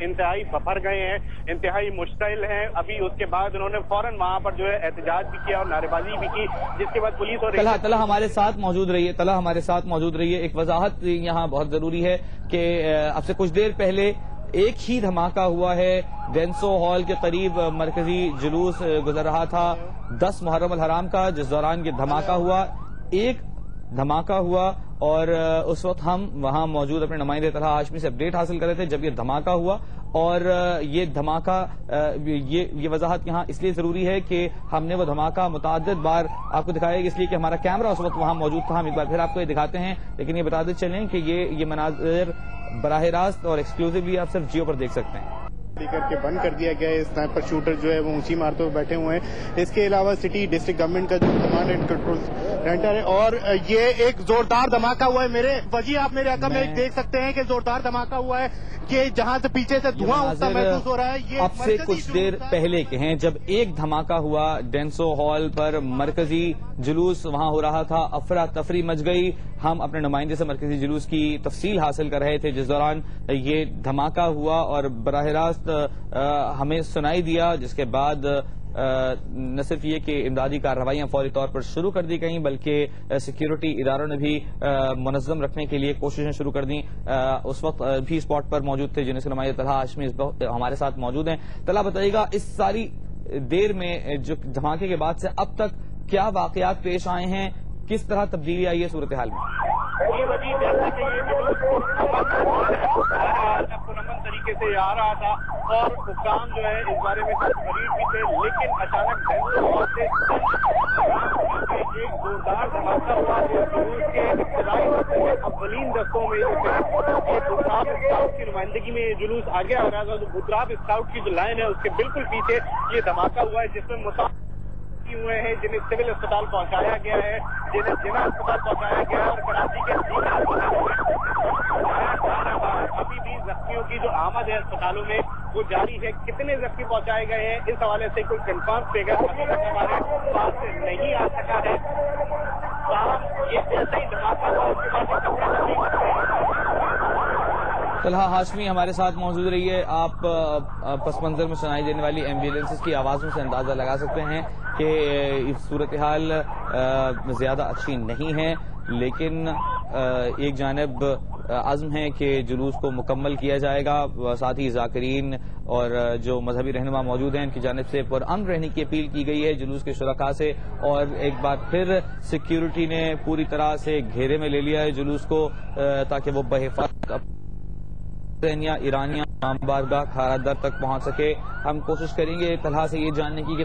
इंतहाई भर गए हैं, इंतहाई मुश्तिल हैं। अभी उसके बाद उन्होंने फौरन वहां पर जो है एहतजाज भी किया और नारेबाजी भी की, जिसके बाद पुलिस और तलहा हमारे साथ मौजूद रहिए। एक वजाहत यहाँ बहुत जरूरी है कि अब से कुछ देर पहले एक ही धमाका हुआ है। डेंसो हॉल के करीब मरकजी जुलूस गुजर रहा था 10 मुहर्रम अल हराम का, जिस दौरान ये धमाका हुआ। एक धमाका हुआ और उस वक्त हम वहां मौजूद अपने नुमाइंदे तलहा हाशमी से अपडेट हासिल कर रहे थे जब ये धमाका हुआ। और ये धमाका ये वजाहत यहाँ इसलिए जरूरी है कि हमने वो धमाका मुतअद्दिद बार आपको दिखाया, इसलिए कि हमारा कैमरा उस वक्त वहां मौजूद था। हम एक बार फिर आपको ये दिखाते हैं, लेकिन ये बताते चलें कि ये मनाजिर बराह रास्त और एक्सक्लूसिवली आप सिर्फ जियो पर देख सकते हैं। करके बंद कर दिया गया है। स्नाइपर शूटर जो है वो ऊंची इमारतों पर बैठे हुए हैं। इसके अलावा सिटी डिस्ट्रिक्ट गवर्नमेंट का जो कमांड एंड कंट्रोल सेंटर है, और ये एक जोरदार धमाका हुआ है। मेरे वजी आप मेरे अकम में देख सकते हैं कि जोरदार धमाका हुआ है कि जहां से पीछे से धुआं उठता महसूस हो रहा है। ये अब से कुछ देर पहले के हैं जब एक धमाका हुआ डेंसो हॉल पर, मरकजी जुलूस वहां हो रहा था, अफरा तफरी मच गई। हम अपने नुमाइंदे से मरकजी जुलूस की तफसील हासिल कर रहे थे जिस दौरान ये धमाका हुआ और बराह रास्त हमें सुनाई दिया, जिसके बाद न सिर्फ ये कि इमदादी कार्रवाइयां फौरी तौर पर शुरू कर दी गई, बल्कि सिक्योरिटी इदारों ने भी मुनज़्ज़म रखने के लिए कोशिशें शुरू कर दी। उस वक्त भी स्पॉट पर मौजूद थे जिनसे नुमाइंदे तलहा हाशमी हमारे साथ मौजूद हैं। तलहा बताइएगा, इस सारी देर में जो धमाके के बाद से अब तक क्या वाकयात पेश आए हैं, किस तरह तब्दीली आई है सूरत हाल में? तरीके से आ रहा था और हुक्काम जो है इस बारे में खरीद भी थे, लेकिन अचानक एक जोरदार धमाका हुआ के अव्वलीन दस्तों में बुतराब स्काउट की नुमाइंदगी में ये जुलूस आगे आ रहा था। तो बुतराब स्काउट की जो लाइन है उसके बिल्कुल पीछे ये धमाका हुआ है, जिसमें मुसाफिर हुए हैं जिन्हें सिविल अस्पताल पहुंचाया गया है, जिन्हें जिला अस्पताल पहुंचाया गया है। और कराची के अभी भी जख्मियों की जो आमद है अस्पतालों में वो जारी है। कितने जख्मी पहुंचाए गए हैं इस हवाले से कोई कंफर्म फिगर अभी तक हमारे पास नहीं आ सका है। ये जैसे ही धमाका हुआ उसके बाद तलहा हाशमी हमारे साथ मौजूद रही है। आप पस मंजर में सुनाई देने वाली एम्बुलेंसेस की आवाज़ों से अंदाज़ा लगा सकते हैं कि सूरत हाल ज़्यादा अच्छी नहीं है, लेकिन एक जानिब आज़म है कि जुलूस को मुकम्मल किया जाएगा। साथ ही ज़ाकिरीन और जो मजहबी रहनुमा मौजूद हैं उनकी जानिब से पुरअमन रहने की अपील की गई है जुलूस के शुरका से। और एक बार फिर सिक्योरिटी ने पूरी तरह से घेरे में ले लिया है जुलूस को, ताकि वो बहिफाजत ईरानिया बारगाह खारादर तक पहुंच सके। हम कोशिश करेंगे तलहा से ये जानने की कि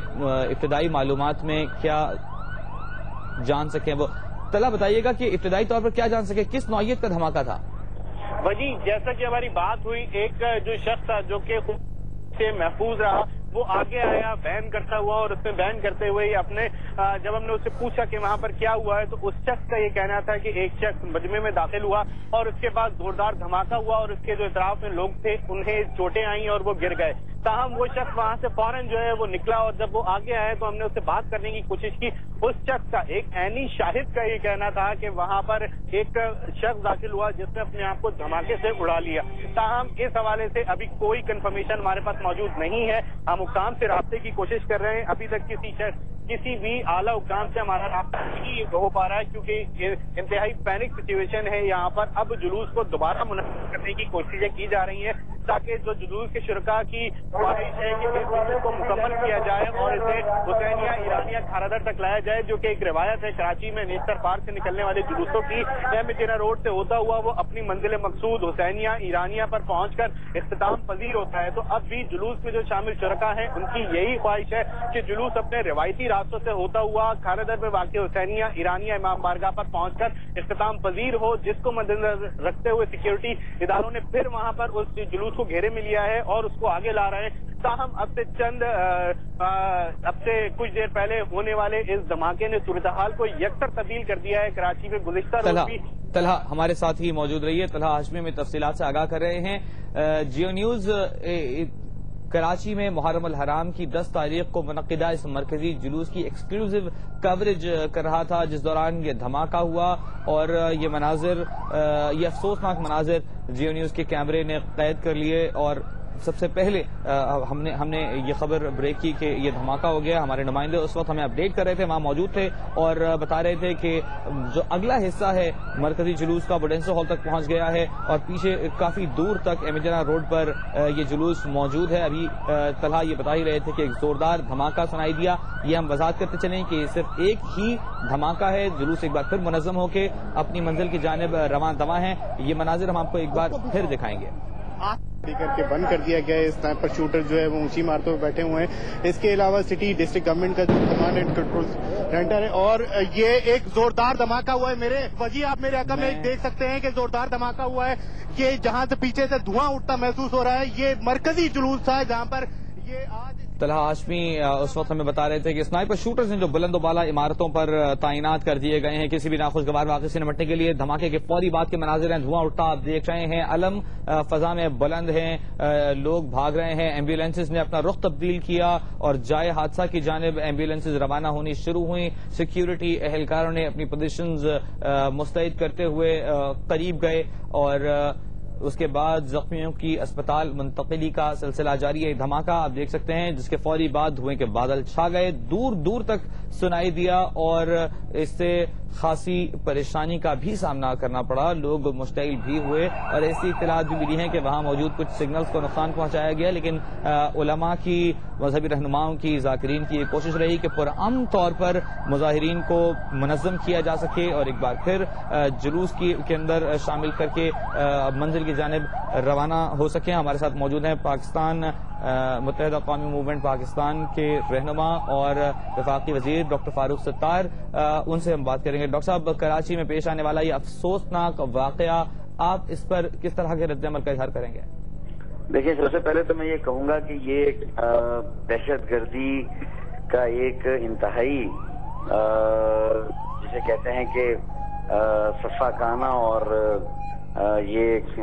इब्तदाई मालूमात में क्या जान सकें वो। तलहा बताइएगा कि इब्तदाई तौर पर क्या जान सके, किस नौइयत का धमाका था? वजी जैसा कि हमारी बात हुई, एक जो शख्स था जो कि खुद से महफूज रहा वो आगे आया बयान करता हुआ, और उसमें बयान करते हुए अपने जब हमने उससे पूछा कि वहां पर क्या हुआ है तो उस शख्स का ये कहना था कि एक शख्स मजमे में दाखिल हुआ और उसके बाद जोरदार धमाका हुआ और उसके जो इतराफ में लोग थे उन्हें चोटें आई और वो गिर गए। ताहम वो शख्स वहां से फौरन जो है वो निकला और जब वो आगे आया तो हमने उससे बात करने की कोशिश की। उस शख्स का एक ऐनी शाहिद का ये कहना था कि वहां पर एक शख्स दाखिल हुआ जिसने अपने आप को धमाके से उड़ा लिया। ताहम इस हवाले से अभी कोई कंफर्मेशन हमारे पास मौजूद नहीं है। हम हुक्काम से राब्ते की कोशिश कर रहे हैं, अभी तक किसी भी आला हुक्काम से हमारा राब्ता नहीं हो पा रहा है क्योंकि इंतहाई पैनिक सिचुएशन है यहाँ पर। अब जुलूस को दोबारा मुनक्किद करने की कोशिशें की जा रही हैं ताकि जो जुलूस के शुरका की ख्वाहिश है कि इस जुलूस को मुकम्मल किया जाए और इसे हुसैनिया ईरानिया खारादर तक लाया जाए, जो कि एक रिवायत है कराची में नेस्तर पार्क से निकलने वाले जुलूसों की। मदीना रोड से होता हुआ वो अपनी मंजिल मकसूद हुसैनिया ईरानिया पर पहुंचकर इख्तिताम पजीर होता है। तो अब भी जुलूस में जो शामिल शुरका हैं उनकी यही ख्वाहिश है कि जुलूस अपने रिवायती रास्तों से होता हुआ खारादर में वाक़ हुसैनिया ईरानिया इमाम बारगाह पर पहुंचकर इख्तिताम पजीर हो, जिसको मद्देनजर रखते हुए सिक्योरिटी इदारों ने फिर वहां पर उस जुलूस को घेरे में लिया है और उसको आगे ला रहे हैं। ताहम अब से कुछ देर पहले होने वाले इस धमाके ने सूरत हाल को यकसर तब्दील कर दिया है। कराची में गुज़िश्ता रोज भी तलहा हमारे साथ ही मौजूद रही है। तलहा हाशमी में तफसीलात से आगाह कर रहे हैं। जियो न्यूज कराची में मुहर्रम अल हराम की 10 तारीख को मुनक्किदा इस मरकजी जुलूस की एक्सक्लूसिव कवरेज कर रहा था, जिस दौरान ये धमाका हुआ और ये मनाजिर, ये अफसोसनाक मनाजिर जियो न्यूज के कैमरे ने कैद कर लिए और سب سے پہلے ہم نے یہ خبر بریک کی کہ یہ دھماکہ ہو گیا. ہمارے نمائندے اس وقت ہمیں اپڈیٹ کر رہے تھے, وہاں موجود تھے اور بتا رہے تھے کہ جو اگلا حصہ ہے مرکزی جلوس کا بوڈینسو ہال تک پہنچ گیا ہے اور پیچھے کافی دور تک امیجنا روڈ پر یہ جلوس موجود ہے. ابھی طلحہ یہ بتا ہی رہے تھے کہ ایک زوردار دھماکہ سنائی دیا. یہ ہم وضاحت کرتے چلیں کہ صرف ایک ہی دھماکہ ہے. جلوس ایک بار پھر منظم ہو کے اپنی منزل کی جانب رواں دواں ہیں. یہ مناظر ہم آپ کو ایک بار پھر دکھائیں گے. کر کے بند کر دیا گیا ہے. اسنائپر شوٹر جو ہے وہ اونچی عمارتوں پہ بیٹھے ہوئے ہیں. اس کے علاوہ سٹی ڈسٹرکٹ گورنمنٹ کا جو کمانڈ اینڈ کنٹرول سینٹر ہے اور یہ ایک زوردار دھماکہ ہوا ہے. میرے وجی آپ میرے حق میں دیکھ سکتے ہیں کہ زوردار دھماکہ ہوا ہے. یہ جہاں سے پیچھے سے دھواں اٹھتا محسوس ہو رہا ہے یہ مرکزی جلوس تھا جہاں پر یہ آج طلحہ ہاشمی اس وقت ہمیں بتا رہے تھے کہ اسنائپر شوٹرز ہیں جو بلند و بالا عمارتوں پر تعینات کر دیے گئے ہیں کسی بھی ناخوشگوار واقعے سے نمٹنے کے لیے. دھماکے کے فوری بعد کے مناظر ہیں, دھواں اٹھتا آپ دیکھ رہے ہیں, علم فضا میں بلند ہیں, لوگ بھاگ رہے ہیں. ایمبولینسز نے اپنا رخ تبدیل کیا اور جائے حادثہ کی جانب ایمبولینسز روانہ ہونی شروع ہوئیں. سیکیورٹی اہلکاروں نے اپنی پوزیشنز مستعد کرتے ہوئے قریب گئے اور اس کے بعد زخمیوں کی اسپتال منتقلی کا سلسلہ جاری ہے. دھماکہ آپ دیکھ سکتے ہیں جس کے فوری بعد دھوئیں کے بادل چھا گئے, دور دور تک سنائی دیا اور اس سے خاصی پریشانی کا بھی سامنا کرنا پڑا. لوگ مشتعل بھی ہوئے اور ایسی اطلاعات بھی ملی ہیں کہ وہاں موجود کچھ سگنلز کو نقصان پہنچایا گیا, لیکن علماء کی, مذہبی رہنماؤں کی, ذاکرین کی یہ کوشش رہی کہ پرامن طور پر مظاہرین کو منظم کیا جا سکے اور ایک بار پھر جلوس کے اندر شامل کر کے منزل کی جانب روانہ ہو سکیں. ہمارے ساتھ موجود ہیں پاکستان متحدہ قومی موومنٹ پاکستان کے رہنما اور وفاقی وزیر ڈاکٹر فاروق ستار. ان سے ہم بات کریں گے. ڈاکٹر صاحب, کراچی میں پیش آنے والا یہ افسوسناک واقعہ, آپ اس پر کس طرح کے رد عمل کا اظہار کریں گے؟ دیکھیں, سب سے پہلے تو میں یہ کہوں گا کہ یہ دہشت گردی کا ایک انتہائی جسے کہتے ہیں کہ سفاکانہ اور یہ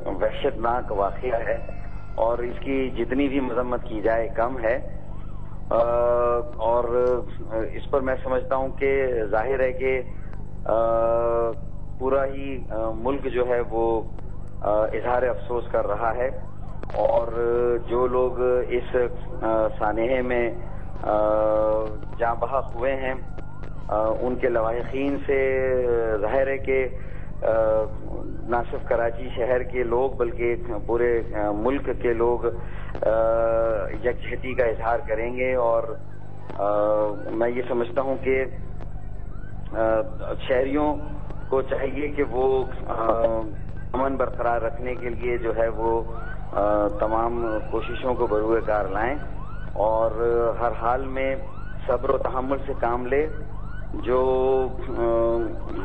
وحشتناک واقعہ ہے اور اس کی جتنی بھی مذمت کی جائے کم ہے. اور اس پر میں سمجھتا ہوں کہ ظاہر ہے کہ پورا ہی ملک جو ہے وہ اظہار افسوس کر رہا ہے اور جو لوگ اس سانحے میں جاں بحق ہوئے ہیں ان کے لواحقین سے ظاہر ہے کہ نہ صرف کراچی شہر کے لوگ بلکہ پورے ملک کے لوگ یکجہتی کا اظہار کریں گے. اور میں یہ سمجھتا ہوں کہ شہریوں کو چاہیے کہ وہ امن برقرار رکھنے کے لیے جو ہے وہ تمام کوششوں کو بروئے کار لائیں اور ہر حال میں صبر و تحمل سے کام لے. جو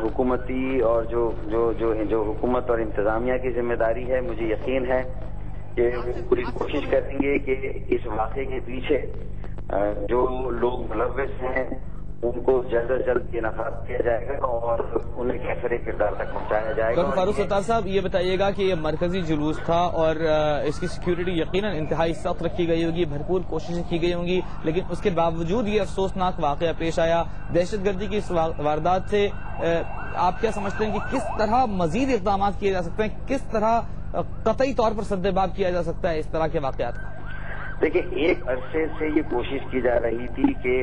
حکومتی اور جو حکومت اور انتظامیہ کی ذمہ داری ہے, مجھے یقین ہے کہ پوری کوشش کریں گے کہ اس واقعے کے پیچھے جو لوگ ملوث ہیں ان کو جلد از جلد یہ نفاذ کیا جائے گا اور انہیں کیسرے کردار تک پہنچایا جائے گا. ڈاکٹر فاروق ستار صاحب, یہ بتائیے گا کہ یہ مرکزی جلوس تھا اور اس کی سیکیورٹی یقیناً انتہائی سخت رکھی گئی ہوگی, بھرپور کوششیں کی گئی ہوں گی, لیکن اس کے باوجود یہ افسوسناک واقعہ پیش آیا. دہشت گردی کی اس واردات سے آپ کیا سمجھتے ہیں کہ کس طرح مزید اقدامات کیے جا سکتے ہیں, کس طرح قطعی طور پر سد باب کیا جا سکتا ہے اس طرح کے واقعات کا؟ دیکھیں, ایک عرصے سے یہ کوشش کی جا رہی تھی کہ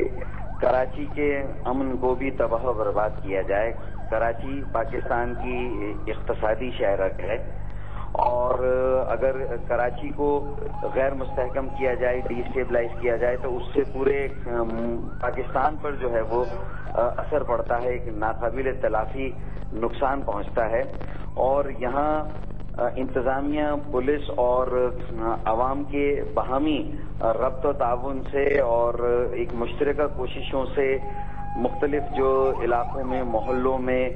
کراچی کے امن کو بھی تباہ و برباد کیا جائے. کراچی پاکستان کی اقتصادی شہرک ہے اور اگر کراچی کو غیر مستحکم کیا جائے, ڈی اسٹیبلائز کیا جائے تو اس سے پورے پاکستان پر جو ہے وہ اثر پڑتا ہے, ایک ناقابل تلافی نقصان پہنچتا ہے. اور یہاں انتظامیہ, پولیس اور عوام کے باہمی ربط و تعاون سے اور ایک مشترکہ کوششوں سے مختلف جو علاقوں میں, محلوں میں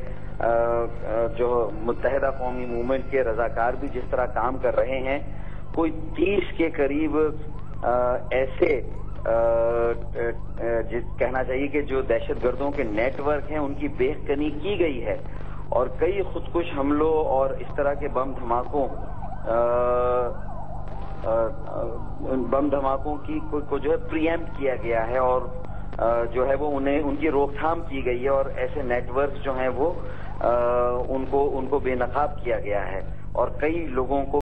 جو متحدہ قومی موومنٹ کے رضاکار بھی جس طرح کام کر رہے ہیں, کوئی 30 کے قریب ایسے کہنا چاہیے کہ جو دہشت گردوں کے نیٹ ورک ہیں ان کی بے کنی کی گئی ہے اور کئی خودکش حملوں اور اس طرح کے بم دھماکوں کی کو جو ہے پری ایمپٹ کیا گیا ہے اور جو ہے وہ ان کی روک تھام کی گئی ہے اور ایسے نیٹ ورک جو ہیں وہ ان کو بے نقاب کیا گیا ہے اور کئی لوگوں کو